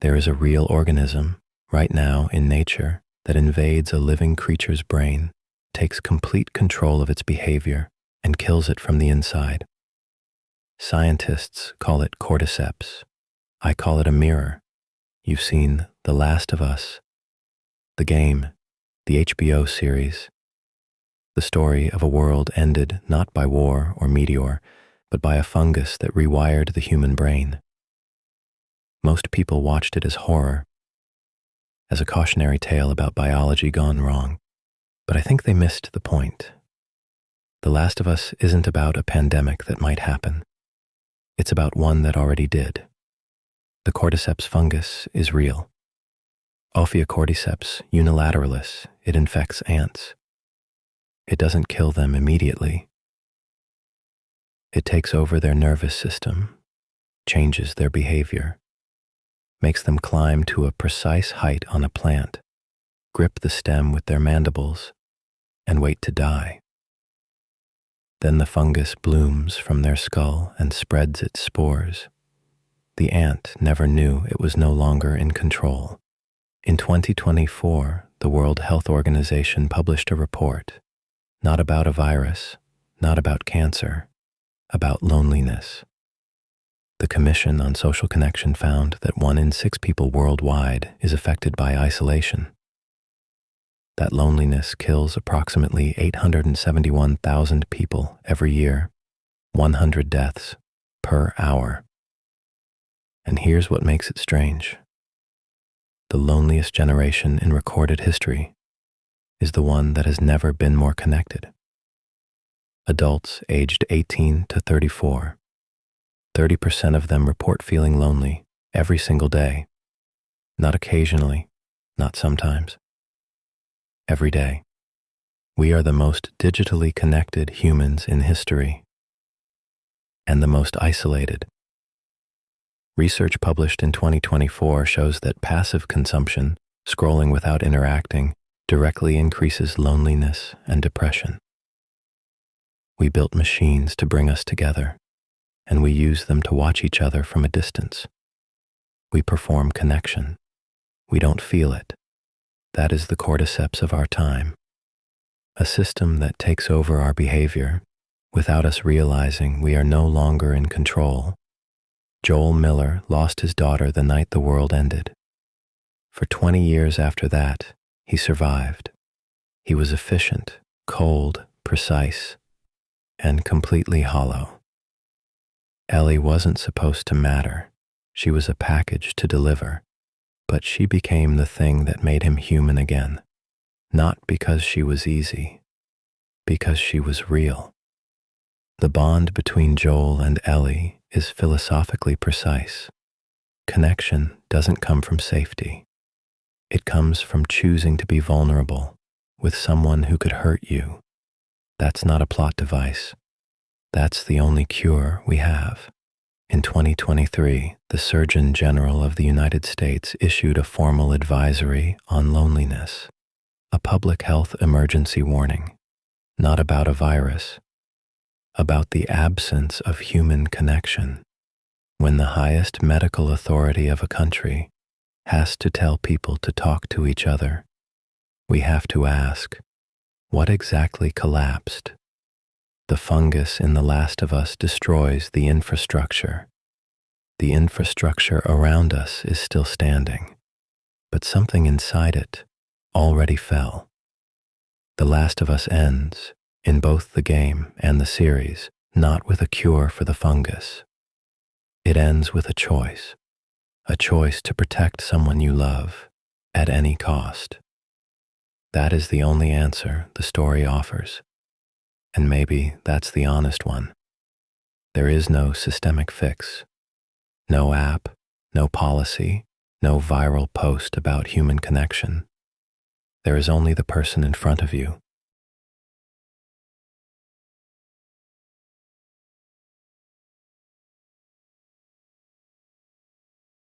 There is a real organism, right now in nature, that invades a living creature's brain, takes complete control of its behavior, and kills it from the inside. Scientists call it Cordyceps. I call it a mirror. You've seen The Last of Us, The Game, the HBO series. The story of a world ended not by war or meteor, but by a fungus that rewired the human brain. Most people watched it as horror, as a cautionary tale about biology gone wrong. But I think they missed the point. The Last of Us isn't about a pandemic that might happen. It's about one that already did. The Cordyceps fungus is real. Cordyceps unilateralis, it infects ants. It doesn't kill them immediately. It takes over their nervous system, changes their behavior, makes them climb to a precise height on a plant, grip the stem with their mandibles, and wait to die. Then the fungus blooms from their skull and spreads its spores. The ant never knew it was no longer in control. In 2024, the World Health Organization published a report, not about a virus, not about cancer, about loneliness. The Commission on Social Connection found that 1 in 6 people worldwide is affected by isolation. That loneliness kills approximately 871,000 people every year, 100 deaths per hour. And here's what makes it strange. The loneliest generation in recorded history is the one that has never been more connected. Adults aged 18 to 34, 30% of them report feeling lonely every single day, not occasionally, not sometimes. Every day. We are the most digitally connected humans in history, and the most isolated. Research published in 2024 shows that passive consumption, scrolling without interacting, directly increases loneliness and depression. We built machines to bring us together, and we use them to watch each other from a distance. We perform connection. We don't feel it. That is the cordyceps of our time, a system that takes over our behavior without us realizing we are no longer in control. Joel Miller lost his daughter the night the world ended. For 20 years after that, he survived. He was efficient, cold, precise, and completely hollow. Ellie wasn't supposed to matter. She was a package to deliver. But she became the thing that made him human again, not because she was easy, because she was real. The bond between Joel and Ellie is philosophically precise. Connection doesn't come from safety. It comes from choosing to be vulnerable with someone who could hurt you. That's not a plot device. That's the only cure we have. In 2023, the Surgeon General of the United States issued a formal advisory on loneliness, a public health emergency warning, not about a virus, about the absence of human connection. When the highest medical authority of a country has to tell people to talk to each other, we have to ask, what exactly collapsed? The fungus in The Last of Us destroys the infrastructure. The infrastructure around us is still standing, but something inside it already fell. The Last of Us ends, in both the game and the series, not with a cure for the fungus. It ends with a choice to protect someone you love at any cost. That is the only answer the story offers. And maybe that's the honest one. There is no systemic fix, no app, no policy, no viral post about human connection. There is only the person in front of you,